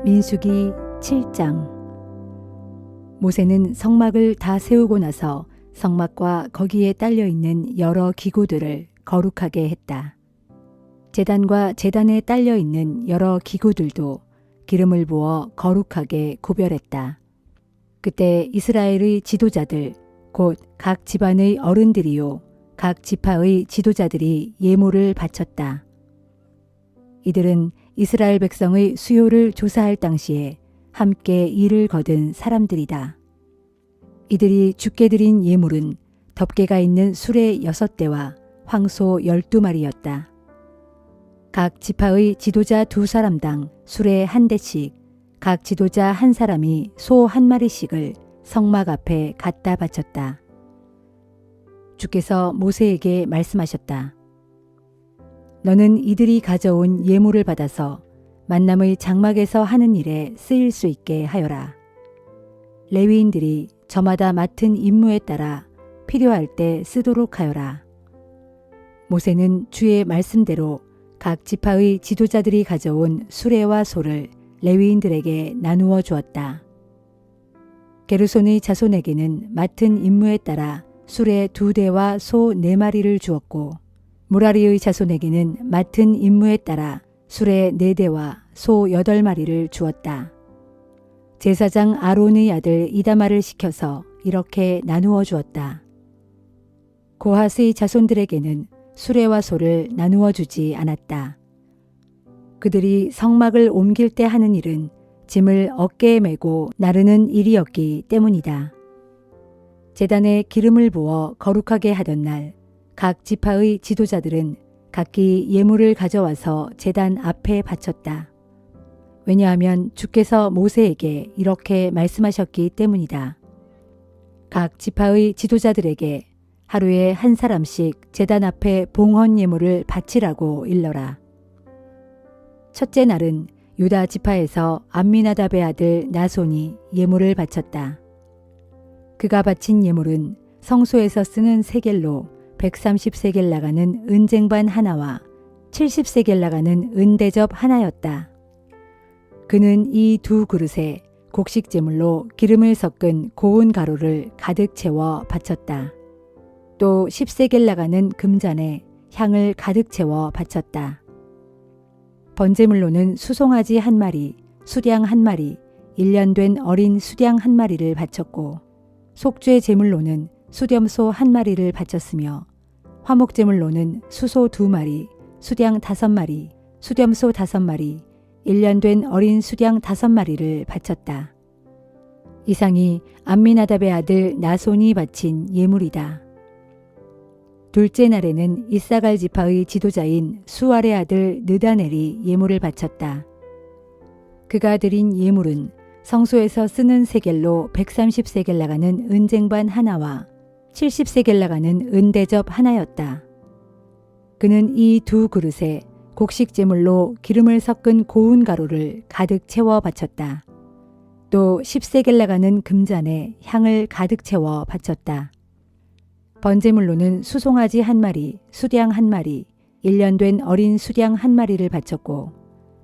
민수기 7장. 모세는 성막을 다 세우고 나서 성막과 거기에 딸려있는 여러 기구들을 거룩하게 했다. 제단과 제단에 딸려있는 여러 기구들도 기름을 부어 거룩하게 구별했다. 그때 이스라엘의 지도자들 곧 각 집안의 어른들이요 각 지파의 지도자들이 예물을 바쳤다. 이들은 이스라엘 백성의 수요를 조사할 당시에 함께 일을 거둔 사람들이다. 이들이 주께 드린 예물은 덮개가 있는 수레 6대와 황소 12마리였다. 각 지파의 지도자 2사람당 수레 1대씩 각 지도자 1사람이 소 1마리씩을 성막 앞에 갖다 바쳤다. 주께서 모세에게 말씀하셨다. 너는 이들이 가져온 예물을 받아서 만남의 장막에서 하는 일에 쓰일 수 있게 하여라. 레위인들이 저마다 맡은 임무에 따라 필요할 때 쓰도록 하여라. 모세는 주의 말씀대로 각 지파의 지도자들이 가져온 수레와 소를 레위인들에게 나누어 주었다. 게르손의 자손에게는 맡은 임무에 따라 수레 2대와 소 4마리를 주었고 무라리의 자손에게는 맡은 임무에 따라 수레 4대와 소 8마리를 주었다. 제사장 아론의 아들 이다말을 시켜서 이렇게 나누어 주었다. 고핫의 자손들에게는 수레와 소를 나누어 주지 않았다. 그들이 성막을 옮길 때 하는 일은 짐을 어깨에 메고 나르는 일이었기 때문이다. 제단에 기름을 부어 거룩하게 하던 날 각 지파의 지도자들은 각기 예물을 가져와서 제단 앞에 바쳤다. 왜냐하면 주께서 모세에게 이렇게 말씀하셨기 때문이다. 각 지파의 지도자들에게 하루에 1사람씩 제단 앞에 봉헌 예물을 바치라고 일러라. 첫째 날은 유다 지파에서 암미나답의 아들 나손이 예물을 바쳤다. 그가 바친 예물은 성소에서 쓰는 세겔로 130세겔 나가는 은쟁반 하나와 70세겔 나가는 은대접 하나였다. 그는 이 2그릇에 곡식 제물로 기름을 섞은 고운 가루를 가득 채워 바쳤다. 또 10세겔 나가는 금잔에 향을 가득 채워 바쳤다. 번제물로는 수송아지 1마리, 수량 1마리, 1년 된 어린 수량 1마리를 바쳤고 속죄 제물로는 수렴소 1마리를 바쳤으며 화목제물로는 수소 2마리, 수량 5마리, 수렴소 5마리, 1년 된 어린 수량 5마리를 바쳤다. 이상이 암미나답의 아들 나손이 바친 예물이다. 둘째 날에는 이사갈 지파의 지도자인 수알의 아들 느다넬이 예물을 바쳤다. 그가 드린 예물은 성소에서 쓰는 세겔로 130세겔 나가는 은쟁반 하나와 70세겔 나가는 은대접 하나였다. 그는 이 2그릇에 곡식 제물로 기름을 섞은 고운 가루를 가득 채워 바쳤다. 또 10세겔 나가는 금잔에 향을 가득 채워 바쳤다. 번제물로는 수송아지 1마리, 수량 1마리, 1년 된 어린 수량 1마리를 바쳤고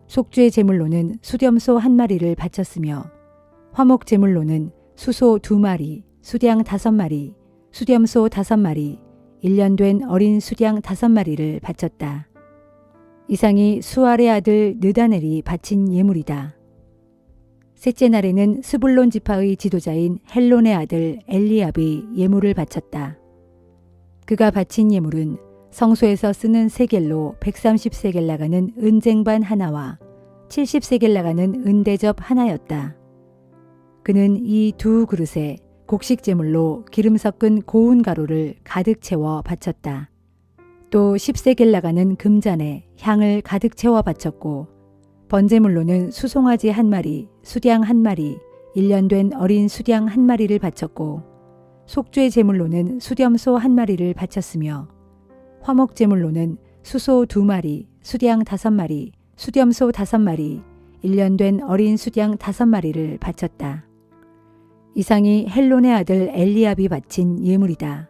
속죄 제물로는 수렴소 1마리를 바쳤으며 화목 제물로는 수소 2마리, 수량 5마리, 수렴소 5마리, 1년 된 어린 수량 5마리를 바쳤다. 이상이 수알의 아들 느다넬이 바친 예물이다. 셋째 날에는 스불론 지파의 지도자인 헬론의 아들 엘리압이 예물을 바쳤다. 그가 바친 예물은 성소에서 쓰는 세겔로 130세겔 나가는 은쟁반 하나와 70세겔 나가는 은대접 하나였다. 그는 이 2그릇에 곡식 제물로 기름 섞은 고운 가루를 가득 채워 바쳤다. 또 10세겔 나가는 금잔에 향을 가득 채워 바쳤고 번제물로는 수송아지 1마리, 수량 1마리, 1년 된 어린 수량 1마리를 바쳤고 속죄 제물로는 수렴소 1마리를 바쳤으며 화목 제물로는 수소 2마리, 수량 5마리, 수렴소 5마리, 1년 된 어린 수량 5마리를 바쳤다. 이상이 헬론의 아들 엘리압이 바친 예물이다.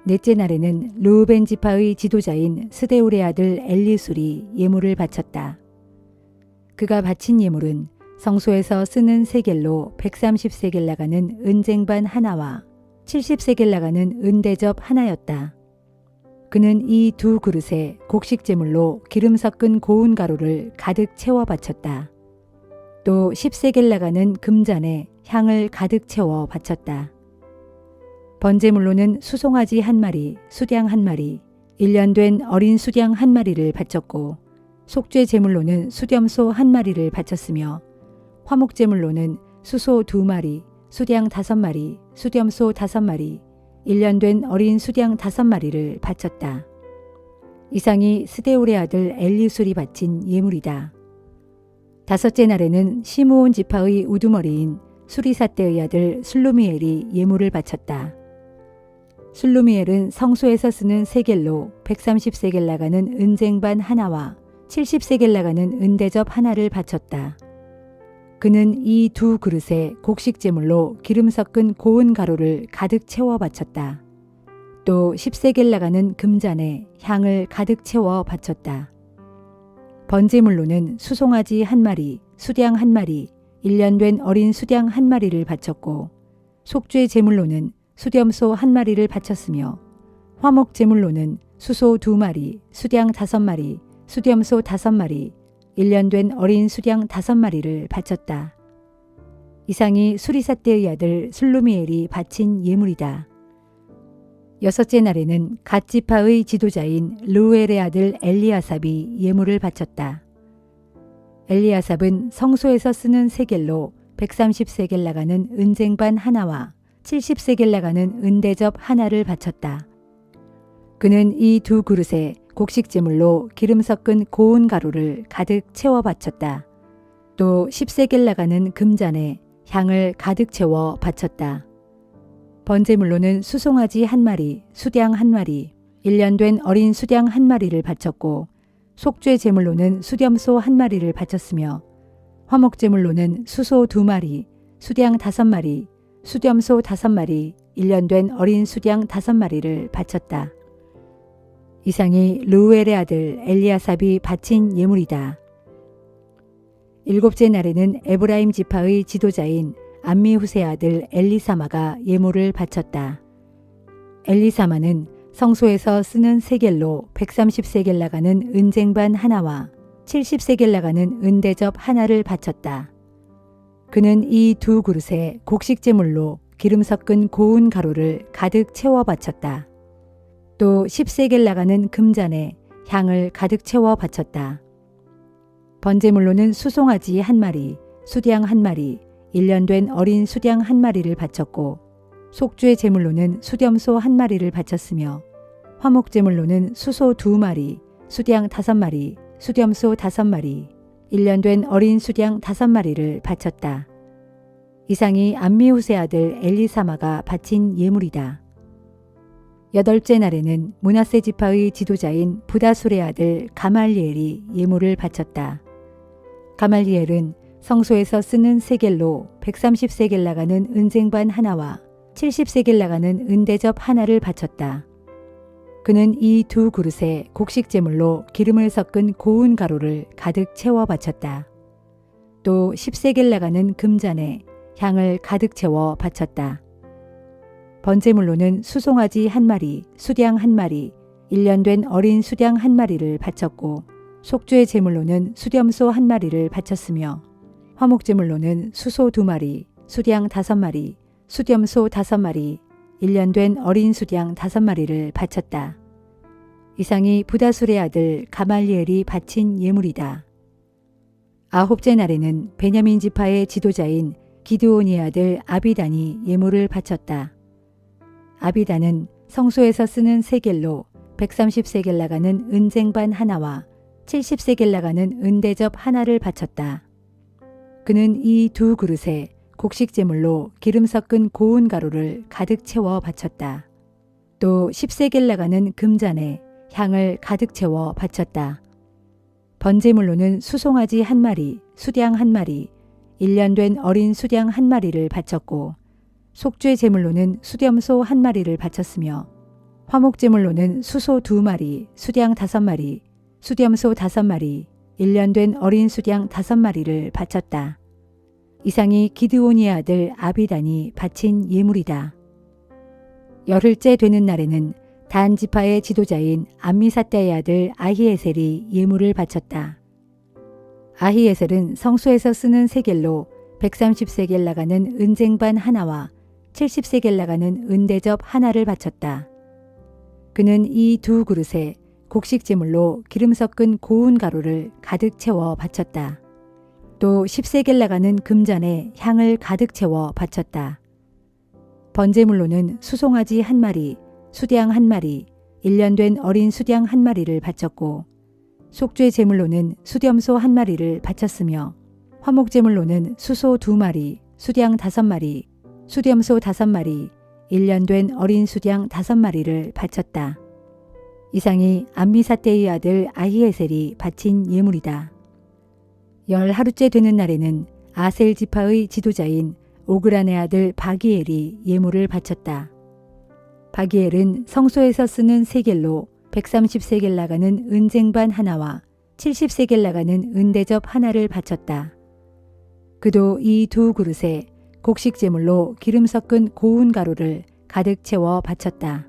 넷째 날에는 르우벤 지파의 지도자인 스데울의 아들 엘리술이 예물을 바쳤다. 그가 바친 예물은 성소에서 쓰는 세겔로 130세겔 나가는 은쟁반 하나와 70세겔 나가는 은대접 하나였다. 그는 이 두 그릇에 곡식 제물로 기름 섞은 고운 가루를 가득 채워 바쳤다. 또 10세겔 나가는 금잔에 향을 가득 채워 바쳤다. 번제물로는 수송아지 한 마리, 수량 한 마리, 1년 된 어린 수량 한 마리를 바쳤고 속죄 제물로는 수렴소 한 마리를 바쳤으며 화목 제물로는 수소 2마리, 수량 5마리, 수렴소 5마리, 1년 된 어린 수량 5마리를 바쳤다. 이상이 스데울의 아들 엘리술이 바친 예물이다. 다섯째 날에는 시므온 지파의 우두머리인 수리사떼의 아들 슬루미엘이 예물을 바쳤다. 슬루미엘은 성소에서 쓰는 세겔로 130세겔 나가는 은쟁반 하나와 70세겔 나가는 은대접 하나를 바쳤다. 그는 이 두 그릇에 곡식 제물로 기름 섞은 고운 가루를 가득 채워 바쳤다. 또 10세겔 나가는 금잔에 향을 가득 채워 바쳤다. 번제물로는 수송아지 한 마리, 수량 한 마리, 1년 된 어린 수량 한 마리를 바쳤고 속죄 제물로는 수렴소 한 마리를 바쳤으며 화목 제물로는 수소 2마리, 수량 5마리, 수렴소 5마리, 1년 된 어린 수량 5마리를 바쳤다. 이상이 수리사떼의 아들 슬루미엘이 바친 예물이다. 여섯째 날에는 갓지파의 지도자인 르우엘의 아들 엘리아삽이 예물을 바쳤다. 엘리아삽은 성소에서 쓰는 세겔로 130세겔 나가는 은쟁반 하나와 70세겔 나가는 은대접 하나를 바쳤다. 그는 이 두 그릇에 곡식 제물로 기름 섞은 고운 가루를 가득 채워 바쳤다. 또 10세겔 나가는 금잔에 향을 가득 채워 바쳤다. 번제물로는 수송아지 한 마리, 수량 한 마리, 1년 된 어린 수량 한 마리를 바쳤고 속죄 제물로는 수렴소 한 마리를 바쳤으며 화목 제물로는 수소 2마리, 수량 5마리, 수렴소 5마리, 1년 된 어린 수량 5마리를 바쳤다. 이상이 르우엘의 아들 엘리아삽이 바친 예물이다. 일곱째 날에는 에브라임 지파의 지도자인 암미후세의 아들 엘리사마가 예물을 바쳤다. 엘리사마는 성소에서 쓰는 세겔로 130세겔 나가는 은쟁반 하나와 70세겔 나가는 은대접 하나를 바쳤다. 그는 이 두 그릇에 곡식 제물로 기름 섞은 고운 가루를 가득 채워 바쳤다. 또 10세겔 나가는 금잔에 향을 가득 채워 바쳤다. 번제물로는 수송아지 한 마리, 수량 한 마리, 1년 된 어린 수량 한 마리를 바쳤고 속죄 제물로는 수렴소 한 마리를 바쳤으며 화목 제물로는 수소 2마리, 수량 5마리, 수렴소 5마리, 1년 된 어린 수량 5마리를 바쳤다. 이상이 암미후세 아들 엘리사마가 바친 예물이다. 여덟째 날에는 므낫세 지파의 지도자인 부다술의 아들 가말리엘이 예물을 바쳤다. 가말리엘은 성소에서 쓰는 세겔로 130세겔 나가는 은쟁반 하나와 70세겔 나가는 은대접 하나를 바쳤다. 그는 이 두 그릇에 곡식 제물로 기름을 섞은 고운 가루를 가득 채워 바쳤다. 또 10세겔 나가는 금잔에 향을 가득 채워 바쳤다. 번제물로는 수송아지 한 마리, 수량 한 마리, 1년 된 어린 수량 한 마리를 바쳤고 속죄 제물로는 수렴소 한 마리를 바쳤으며 화목 제물로는 수소 2마리, 수량 5마리, 수렴소 5마리, 1년 된 어린 수량 5마리를 바쳤다. 이상이 부다술의 아들 가말리엘이 바친 예물이다. 아홉째 날에는 베냐민 지파의 지도자인 기드온의 아들 아비단이 예물을 바쳤다. 아비단은 성소에서 쓰는 세겔로 130세겔 나가는 은쟁반 하나와 70세겔 나가는 은대접 하나를 바쳤다. 그는 이 두 그릇에 곡식 제물로 기름 섞은 고운 가루를 가득 채워 바쳤다. 또 10세겔 나가는 금잔에 향을 가득 채워 바쳤다. 번제물로는 수송아지 한 마리, 수량 한 마리, 1년 된 어린 수량 한 마리를 바쳤고 속죄 제물로는 수렴소 한 마리를 바쳤으며 화목 제물로는 수소 2마리, 수량 5마리, 수렴소 5마리, 1년 된 어린 수양 5마리를 바쳤다. 이상이 기드온의 아들 아비단이 바친 예물이다. 열흘째 되는 날에는 단 지파의 지도자인 암미사대의 아들 아히에셀이 예물을 바쳤다. 아히에셀은 성소에서 쓰는 세겔로 130세겔 나가는 은쟁반 하나와 70세겔 나가는 은대접 하나를 바쳤다. 그는 이 두 그릇에 곡식 제물로 기름 섞은 고운 가루를 가득 채워 바쳤다. 또 10세겔 나가는 금잔에 향을 가득 채워 바쳤다. 번제물로는 수송아지 1마리, 수양 1마리, 1년 된 어린 수양 1마리를 바쳤고 속죄 제물로는 수렴소 1마리를 바쳤으며 화목 제물로는 수소 2마리, 수양 5마리, 수렴소 5마리, 1년 된 어린 수양 5마리를 바쳤다. 이상이 암미사대의 아들 아히에셀이 바친 예물이다. 열 하루째 되는 날에는 아셀 지파의 지도자인 오그란의 아들 바기엘이 예물을 바쳤다. 바기엘은 성소에서 쓰는 세겔로 130세겔 나가는 은쟁반 하나와 70세겔 나가는 은대접 하나를 바쳤다. 그도 이 두 그릇에 곡식 제물로 기름 섞은 고운 가루를 가득 채워 바쳤다.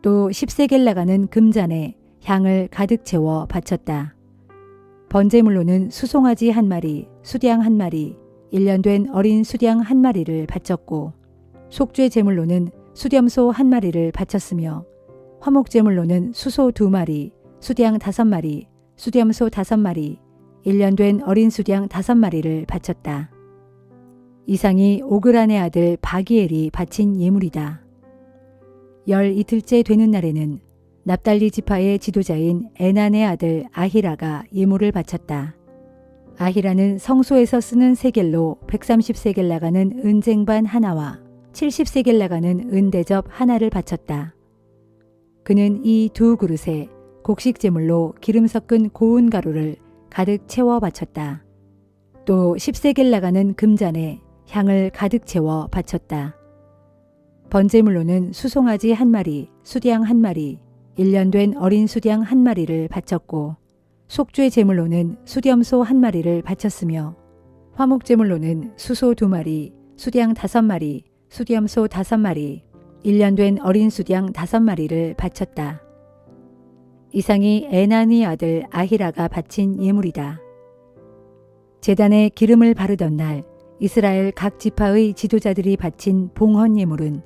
또 10세겔 나가는 금잔에 향을 가득 채워 바쳤다. 번제물로는 수송아지 1마리, 수양 1마리, 1년 된 어린 수양 1마리를 바쳤고 속죄 제물로는 수렴소 1마리를 바쳤으며 화목 제물로는 수소 2마리, 수양 5마리, 수렴소 5마리, 1년 된 어린 수양 5마리를 바쳤다. 이상이 오그란의 아들 바기엘이 바친 예물이다. 열 이틀째 되는 날에는 납달리 지파의 지도자인 에난의 아들 아히라가 예물을 바쳤다. 아히라는 성소에서 쓰는 세겔로 130세겔 나가는 은쟁반 하나와 70세겔 나가는 은대접 하나를 바쳤다. 그는 이 두 그릇에 곡식 제물로 기름 섞은 고운 가루를 가득 채워 바쳤다. 또 10세겔 나가는 금잔에 향을 가득 채워 바쳤다. 번제물로는 수송아지 1마리, 수양 1마리, 1년 된 어린 수양 1마리를 바쳤고 속죄 제물로는 수렴소 1마리를 바쳤으며 화목 제물로는 수소 2마리, 수양 5마리, 수렴소 5마리, 1년 된 어린 수양 5마리를 바쳤다. 이상이 에난의 아들 아히라가 바친 예물이다. 제단에 기름을 바르던 날 이스라엘 각 지파의 지도자들이 바친 봉헌 예물은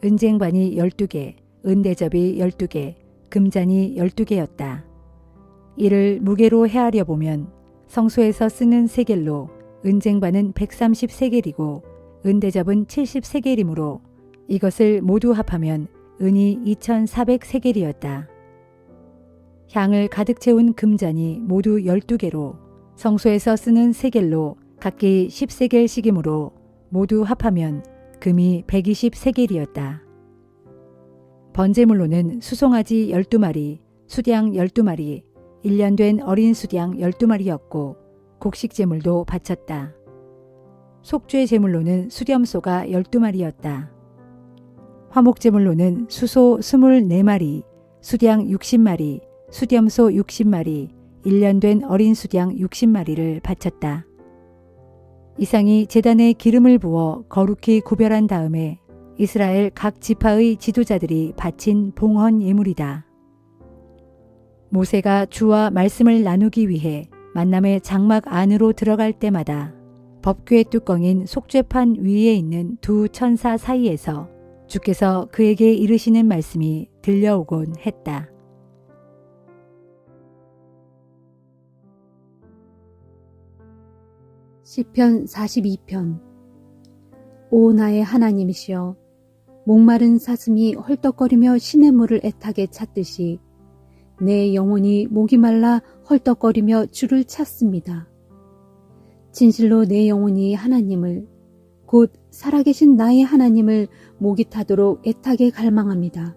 은쟁반이 12개, 은대접이 12개, 금잔이 12개였다. 이를 무게로 헤아려 보면 성소에서 쓰는 세겔로 은쟁반은 130세겔이고 은대접은 70세겔이므로 이것을 모두 합하면 은이 2400세겔이었다. 향을 가득 채운 금잔이 모두 12개로 성소에서 쓰는 세겔로 각기 10세겔씩이므로 모두 합하면 금이 120세겔이었다. 번제물로는 수송아지 12마리, 수양 12마리, 1년 된 어린 수양 12마리였고 곡식 제물도 바쳤다. 속죄 제물로는 수렴소가 12마리였다. 화목 제물로는 수소 24마리, 수양 60마리, 수렴소 60마리, 1년 된 어린 수양 60마리를 바쳤다. 이상이 제단에 기름을 부어 거룩히 구별한 다음에 이스라엘 각 지파의 지도자들이 바친 봉헌 예물이다. 모세가 주와 말씀을 나누기 위해 만남의 장막 안으로 들어갈 때마다 법궤 뚜껑인 속죄판 위에 있는 두 천사 사이에서 주께서 그에게 이르시는 말씀이 들려오곤 했다. 시편 42편. 오 나의 하나님이시여, 목마른 사슴이 헐떡거리며 시냇물을 애타게 찾듯이 내 영혼이 목이 말라 헐떡거리며 주를 찾습니다. 진실로 내 영혼이 하나님을, 곧 살아계신 나의 하나님을 목이 타도록 애타게 갈망합니다.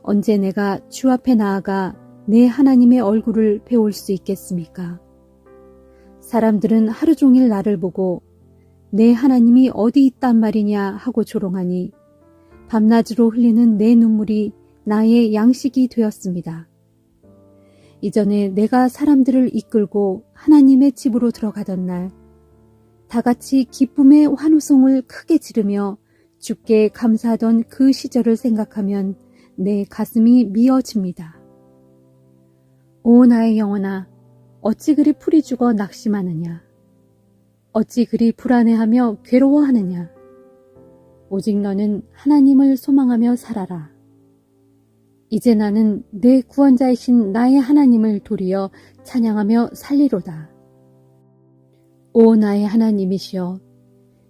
언제 내가 주 앞에 나아가 내 하나님의 얼굴을 배울 수 있겠습니까? 사람들은 하루 종일 나를 보고 내 하나님이 어디 있단 말이냐 하고 조롱하니 밤낮으로 흘리는 내 눈물이 나의 양식이 되었습니다. 이전에 내가 사람들을 이끌고 하나님의 집으로 들어가던 날, 다 같이 기쁨의 환호성을 크게 지르며 주께 감사하던 그 시절을 생각하면 내 가슴이 미어집니다. 오 나의 영혼아, 어찌 그리 풀이 죽어 낙심하느냐? 어찌 그리 불안해하며 괴로워하느냐? 오직 너는 하나님을 소망하며 살아라. 이제 나는 내 구원자이신 나의 하나님을 도리어 찬양하며 살리로다. 오 나의 하나님이시여,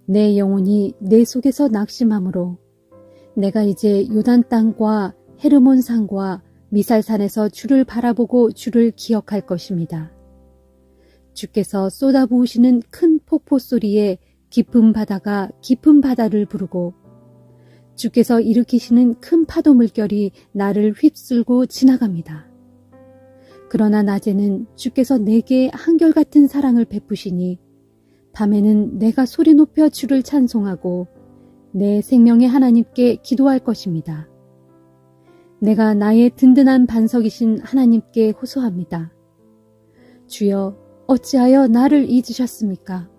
내 영혼이 내 속에서 낙심하므로 내가 이제 요단 땅과 헤르몬 산과 미살산에서 주를 바라보고 주를 기억할 것입니다. 주께서 쏟아부으시는 큰 폭포 소리에 깊은 바다가 깊은 바다를 부르고 주께서 일으키시는 큰 파도 물결이 나를 휩쓸고 지나갑니다. 그러나 낮에는 주께서 내게 한결같은 사랑을 베푸시니 밤에는 내가 소리 높여 주를 찬송하고 내 생명의 하나님께 기도할 것입니다. 내가 나의 든든한 반석이신 하나님께 호소합니다. 주여, 어찌하여 나를 잊으셨습니까?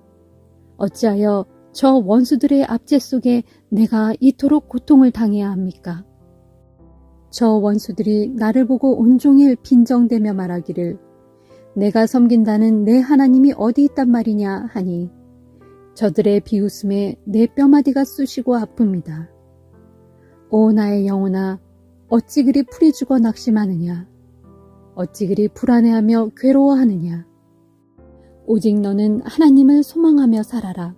어찌하여 저 원수들의 압제 속에 내가 이토록 고통을 당해야 합니까? 저 원수들이 나를 보고 온종일 빈정대며 말하기를 내가 섬긴다는 내 하나님이 어디 있단 말이냐 하니 저들의 비웃음에 내 뼈마디가 쑤시고 아픕니다. 오 나의 영혼아, 어찌 그리 풀이 죽어 낙심하느냐? 어찌 그리 불안해하며 괴로워하느냐? 오직 너는 하나님을 소망하며 살아라.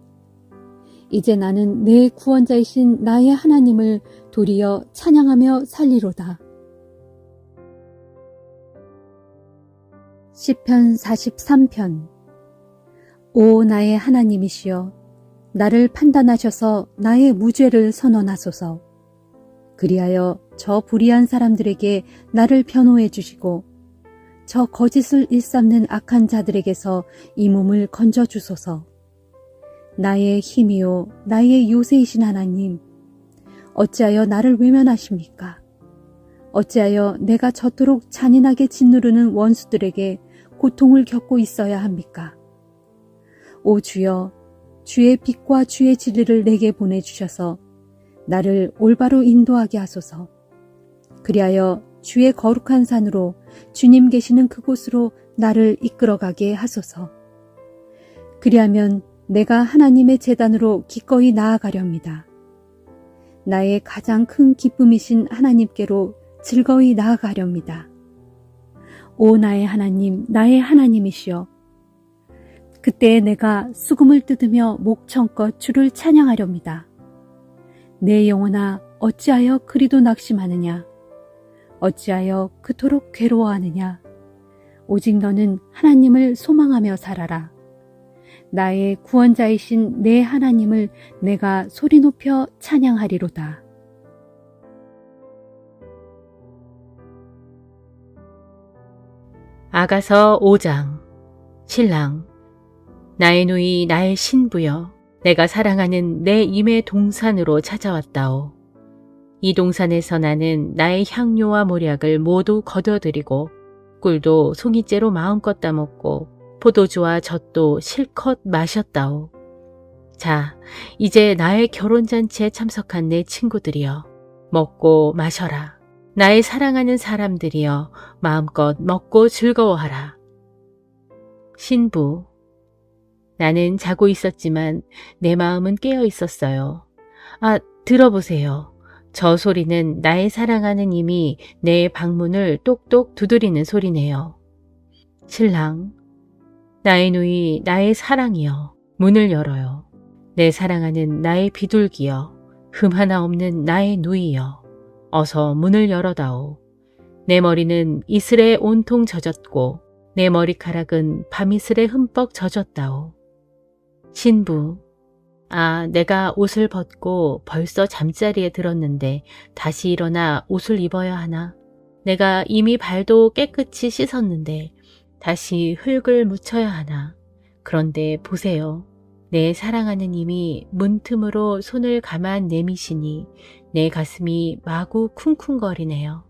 이제 나는 내 구원자이신 나의 하나님을 도리어 찬양하며 살리로다. 시편 43편. 오 나의 하나님이시여, 나를 판단하셔서 나의 무죄를 선언하소서. 그리하여 저 불의한 사람들에게 나를 변호해 주시고 저 거짓을 일삼는 악한 자들에게서 이 몸을 건져 주소서. 나의 힘이요 나의 요새이신 하나님, 어찌하여 나를 외면하십니까? 어찌하여 내가 저토록 잔인하게 짓누르는 원수들에게 고통을 겪고 있어야 합니까? 오 주여, 주의 빛과 주의 진리를 내게 보내주셔서 나를 올바로 인도하게 하소서. 그리하여 주의 거룩한 산으로 주님 계시는 그곳으로 나를 이끌어가게 하소서. 그리하면 내가 하나님의 제단으로 기꺼이 나아가렵니다. 나의 가장 큰 기쁨이신 하나님께로 즐거이 나아가렵니다. 오 나의 하나님, 나의 하나님이시여, 그때 내가 수금을 뜯으며 목청껏 주를 찬양하렵니다. 내 영혼아, 어찌하여 그리도 낙심하느냐? 어찌하여 그토록 괴로워하느냐? 오직 너는 하나님을 소망하며 살아라. 나의 구원자이신 내 하나님을 내가 소리 높여 찬양하리로다. 아가서 5장. 신랑. 나의 누이 나의 신부여, 내가 사랑하는 내 임의 동산으로 찾아왔다오. 이 동산에서 나는 나의 향료와 모략을 모두 거둬들이고 꿀도 송이째로 마음껏 따먹고 포도주와 젖도 실컷 마셨다오. 자, 이제 나의 결혼잔치에 참석한 내 친구들이여, 먹고 마셔라. 나의 사랑하는 사람들이여, 마음껏 먹고 즐거워하라. 신부. 나는 자고 있었지만 내 마음은 깨어 있었어요. 아, 들어보세요. 저 소리는 나의 사랑하는 이미 내 방문을 똑똑 두드리는 소리네요. 신랑. 나의 누이 나의 사랑이여, 문을 열어요. 내 사랑하는 나의 비둘기여, 흠 하나 없는 나의 누이여, 어서 문을 열어다오. 내 머리는 이슬에 온통 젖었고 내 머리카락은 밤이슬에 흠뻑 젖었다오. 신부. 아, 내가 옷을 벗고 벌써 잠자리에 들었는데 다시 일어나 옷을 입어야 하나? 내가 이미 발도 깨끗이 씻었는데 다시 흙을 묻혀야 하나? 그런데 보세요. 내 사랑하는 이미 문틈으로 손을 가만 내미시니 내 가슴이 마구 쿵쿵거리네요.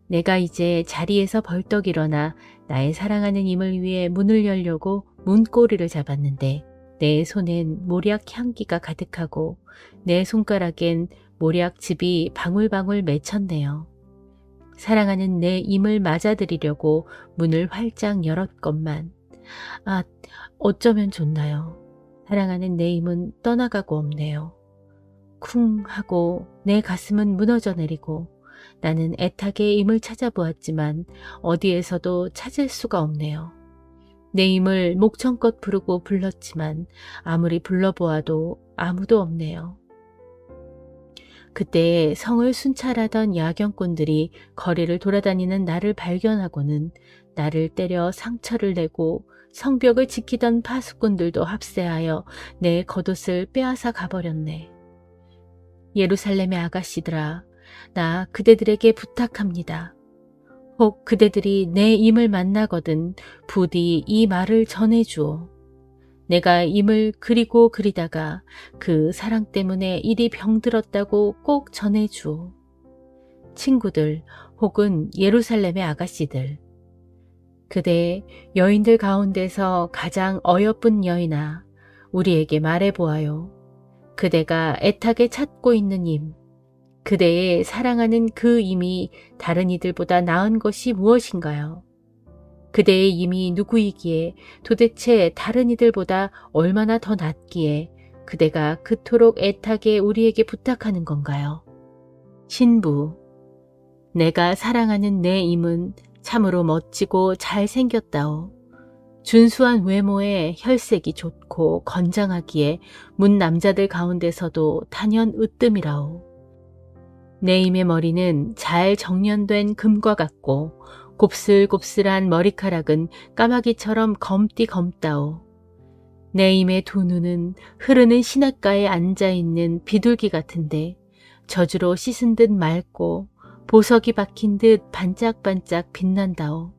내가 이제 자리에서 벌떡 일어나 나의 사랑하는 임을 위해 문을 열려고 문고리를 잡았는데 내 손엔 모략 향기가 가득하고 내 손가락엔 모략즙이 방울방울 맺혔네요. 사랑하는 내 임을 맞아들이려고 문을 활짝 열었건만 어쩌면 좋나요. 사랑하는 내 임은 떠나가고 없네요. 쿵 하고 내 가슴은 무너져 내리고 나는 애타게 임을 찾아보았지만 어디에서도 찾을 수가 없네요. 내 임을 목청껏 부르고 불렀지만 아무리 불러보아도 아무도 없네요. 그때 성을 순찰하던 야경꾼들이 거리를 돌아다니는 나를 발견하고는 나를 때려 상처를 내고 성벽을 지키던 파수꾼들도 합세하여 내 겉옷을 빼앗아 가버렸네. 예루살렘의 아가씨들아, 나 그대들에게 부탁합니다. 혹 그대들이 내 임을 만나거든 부디 이 말을 전해주오. 내가 임을 그리고 그리다가 그 사랑 때문에 이리 병들었다고 꼭 전해주오. 친구들 혹은 예루살렘의 아가씨들, 그대 여인들 가운데서 가장 어여쁜 여인아, 우리에게 말해보아요. 그대가 애타게 찾고 있는 임, 그대의 사랑하는 그 임이 다른 이들보다 나은 것이 무엇인가요? 그대의 임이 누구이기에 도대체 다른 이들보다 얼마나 더 낫기에 그대가 그토록 애타게 우리에게 부탁하는 건가요? 신부, 내가 사랑하는 내 임은 참으로 멋지고 잘생겼다오. 준수한 외모에 혈색이 좋고 건장하기에 문 남자들 가운데서도 단연 으뜸이라오. 내 임의 머리는 잘 정련된 금과 같고 곱슬곱슬한 머리카락은 까마귀처럼 검디 검다오. 내 임의 두 눈은 흐르는 시냇가에 앉아있는 비둘기 같은데 젖으로 씻은 듯 맑고 보석이 박힌 듯 반짝반짝 빛난다오.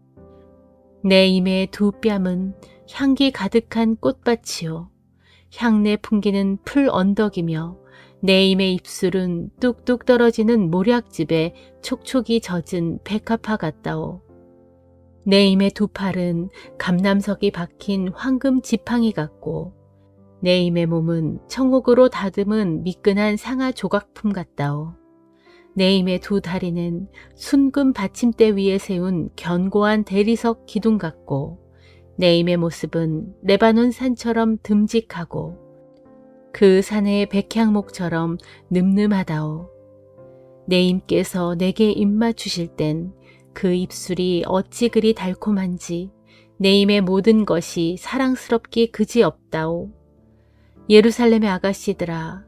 내 임의 두 뺨은 향기 가득한 꽃밭이요. 향내 풍기는 풀 언덕이며 내 임의 입술은 뚝뚝 떨어지는 모략즙에 촉촉이 젖은 백합화 같다오. 내 임의 두 팔은 감남석이 박힌 황금 지팡이 같고 내 임의 몸은 청옥으로 다듬은 미끈한 상아 조각품 같다오. 내 임의 두 다리는 순금 받침대 위에 세운 견고한 대리석 기둥 같고 내 임의 모습은 레바논 산처럼 듬직하고 그 산의 백향목처럼 늠름하다오. 내 임께서 내게 입맛 주실 땐 그 입술이 어찌 그리 달콤한지 내 임의 모든 것이 사랑스럽기 그지없다오. 예루살렘의 아가씨들아,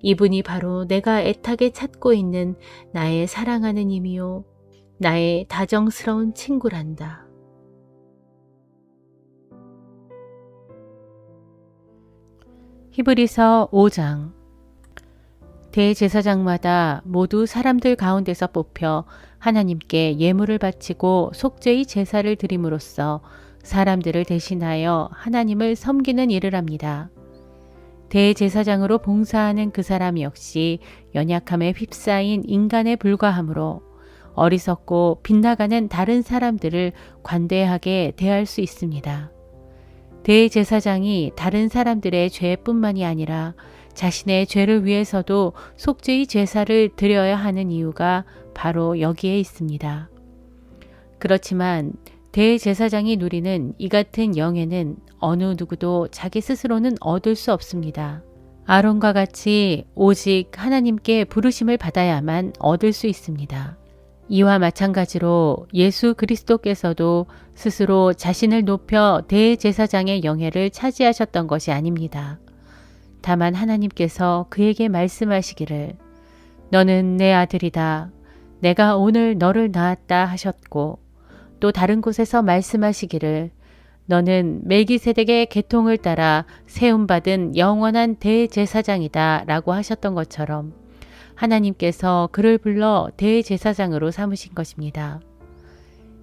이분이 바로 내가 애타게 찾고 있는 나의 사랑하는 임이요, 나의 다정스러운 친구란다. 히브리서 5장. 대제사장마다 모두 사람들 가운데서 뽑혀 하나님께 예물을 바치고 속죄의 제사를 드림으로써 사람들을 대신하여 하나님을 섬기는 일을 합니다. 대제사장으로 봉사하는 그 사람 역시 연약함에 휩싸인 인간에 불과하므로 어리석고 빗나가는 다른 사람들을 관대하게 대할 수 있습니다. 대제사장이 다른 사람들의 죄뿐만이 아니라 자신의 죄를 위해서도 속죄의 제사를 드려야 하는 이유가 바로 여기에 있습니다. 그렇지만 대제사장이 누리는 이 같은 영예는 어느 누구도 자기 스스로는 얻을 수 없습니다. 아론과 같이 오직 하나님께 부르심을 받아야만 얻을 수 있습니다. 이와 마찬가지로 예수 그리스도께서도 스스로 자신을 높여 대제사장의 영예를 차지하셨던 것이 아닙니다. 다만 하나님께서 그에게 말씀하시기를 너는 내 아들이다. 내가 오늘 너를 낳았다 하셨고 또 다른 곳에서 말씀하시기를 너는 멜기세덱의 계통을 따라 세움받은 영원한 대제사장이다 라고 하셨던 것처럼 하나님께서 그를 불러 대제사장으로 삼으신 것입니다.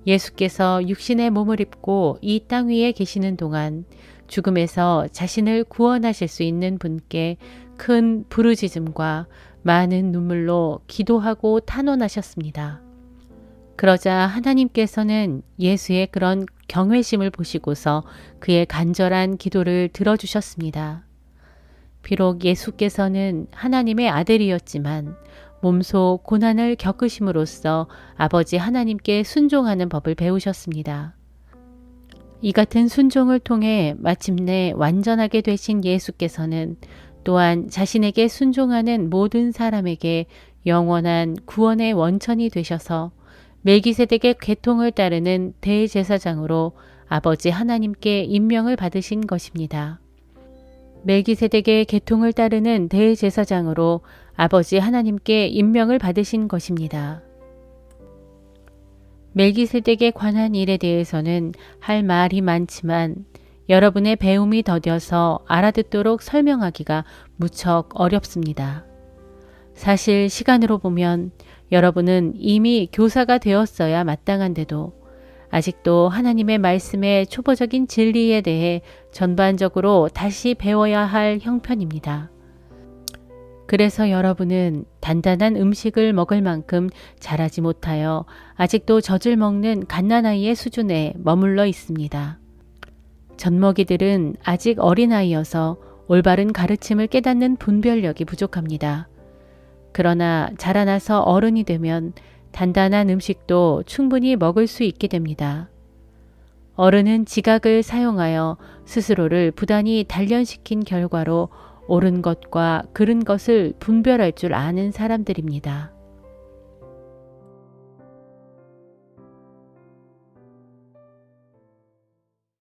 예수께서 육신의 몸을 입고 이 땅 위에 계시는 동안 죽음에서 자신을 구원하실 수 있는 분께 큰 부르짖음과 많은 눈물로 기도하고 탄원하셨습니다. 그러자 하나님께서는 예수의 그런 경외심을 보시고서 그의 간절한 기도를 들어주셨습니다. 비록 예수께서는 하나님의 아들이었지만 몸소 고난을 겪으심으로써 아버지 하나님께 순종하는 법을 배우셨습니다. 이 같은 순종을 통해 마침내 완전하게 되신 예수께서는 또한 자신에게 순종하는 모든 사람에게 영원한 구원의 원천이 되셔서 멜기세덱의 계통을 따르는 대제사장으로 아버지 하나님께 임명을 받으신 것입니다. 멜기세덱의 계통을 따르는 대제사장으로 아버지 하나님께 임명을 받으신 것입니다. 멜기세덱에 관한 일에 대해서는 할 말이 많지만 여러분의 배움이 더뎌서 알아듣도록 설명하기가 무척 어렵습니다. 사실 시간으로 보면 여러분은 이미 교사가 되었어야 마땅한데도 아직도 하나님의 말씀의 초보적인 진리에 대해 전반적으로 다시 배워야 할 형편입니다. 그래서 여러분은 단단한 음식을 먹을 만큼 자라지 못하여 아직도 젖을 먹는 갓난아이의 수준에 머물러 있습니다. 젖먹이들은 아직 어린아이여서 올바른 가르침을 깨닫는 분별력이 부족합니다. 그러나 자라나서 어른이 되면 단단한 음식도 충분히 먹을 수 있게 됩니다. 어른은 지각을 사용하여 스스로를 부단히 단련시킨 결과로 옳은 것과 그른 것을 분별할 줄 아는 사람들입니다.